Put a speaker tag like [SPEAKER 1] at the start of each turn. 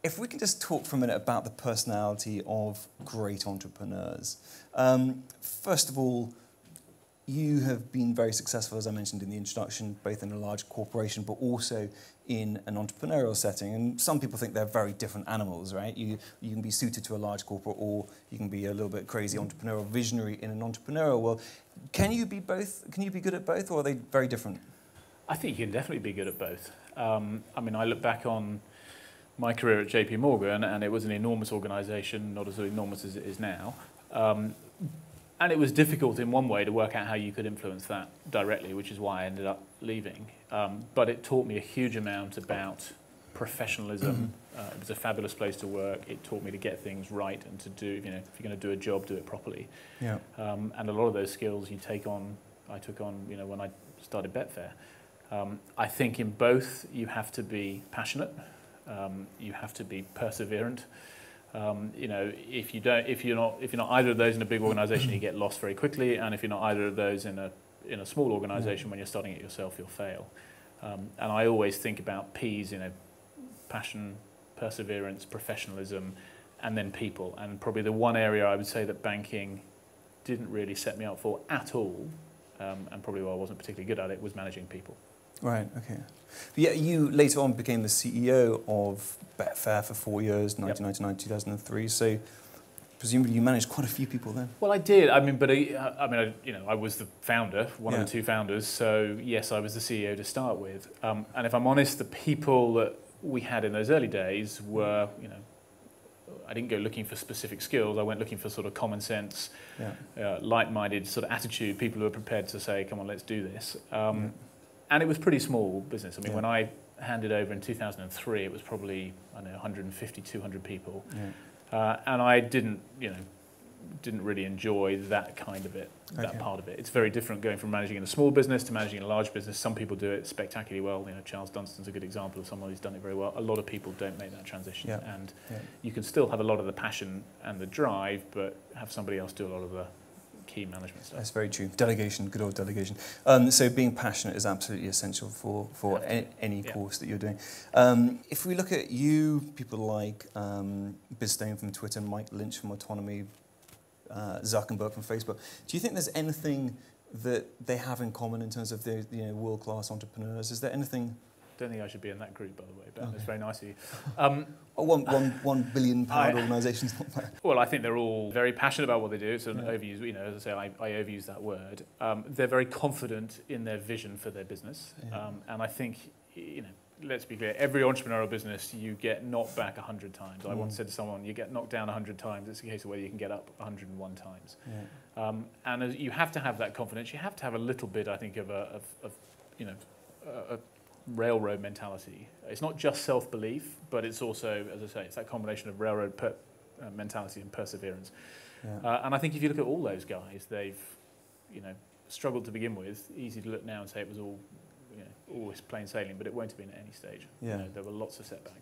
[SPEAKER 1] if we can just talk for a minute about the personality of great entrepreneurs. First of all, you have been very successful, as I mentioned in the introduction, both in a large corporation, but also in an entrepreneurial setting. And some people think they're very different animals, right? You can be suited to a large corporate, or you can be a little bit crazy entrepreneurial visionary in an entrepreneurial world. Can you be both? Can you be good at both, or are they very different?
[SPEAKER 2] I think you can definitely be good at both. I mean, I look back on my career at JP Morgan, and it was an enormous organisation, not as enormous as it is now. And it was difficult in one way to work out how you could influence that directly, which is why I ended up leaving. But it taught me a huge amount about professionalism. It was a fabulous place to work. It taught me to get things right and to do, if you're going to do a job, do it properly. Yeah. And a lot of those skills I took on, when I started Betfair. I think in both you have to be passionate, you have to be perseverant. If you're not either of those in a big organisation, you get lost very quickly, and if you're not either of those in a small organisation, when you're starting it yourself, you'll fail. And I always think about P's, passion, perseverance, professionalism, and then people. And probably the one area I would say that banking didn't really set me up for at all, and probably why I wasn't particularly good at it, was managing people.
[SPEAKER 1] Right, okay. But yeah, you later on became the CEO of Betfair for 4 years, 1999 2003, so presumably you managed quite a few people then.
[SPEAKER 2] Well, I did. I mean, but I was the founder, one of the two founders, so yes, I was the CEO to start with. And if I'm honest, the people that we had in those early days were, I didn't go looking for specific skills. I went looking for sort of common sense, like-minded sort of attitude, people who are prepared to say, come on, let's do this. And it was pretty small business. I mean, when I handed over in 2003, it was probably, 150, 200 people. And I didn't really enjoy that kind of it, that part of it. It's very different going from managing in a small business to managing in a large business. Some people do it spectacularly well. Charles Dunstan's a good example of someone who's done it very well. A lot of people don't make that transition. And you can still have a lot of the passion and the drive, but have somebody else do a lot of the key management stuff.
[SPEAKER 1] That's very true. Delegation, good old delegation. So being passionate is absolutely essential for any course that you're doing. If we look at you, people like Bisstone from Twitter, Mike Lynch from Autonomy, Zuckerberg from Facebook, do you think there's anything that they have in common in terms of their world-class entrepreneurs? Is there anything?
[SPEAKER 2] I don't think I should be in that group, by the way, but that's very nice of you.
[SPEAKER 1] £1 billion organisation's not bad.
[SPEAKER 2] Well, I think they're all very passionate about what they do. So overuse, as I say, I overuse that word. They're very confident in their vision for their business, and I think, let's be clear, every entrepreneurial business you get knocked back 100 times. I once said to someone, you get knocked down 100 times. It's a case of whether you can get up 101 times. And you have to have that confidence. You have to have a little bit, I think, of a railroad mentality. It's not just self-belief, but it's also, as I say, it's that combination of railroad mentality and perseverance. And I think if you look at all those guys, they've, struggled to begin with. Easy to look now and say it was all, always plain sailing, but it won't have been at any stage. There were lots of setbacks.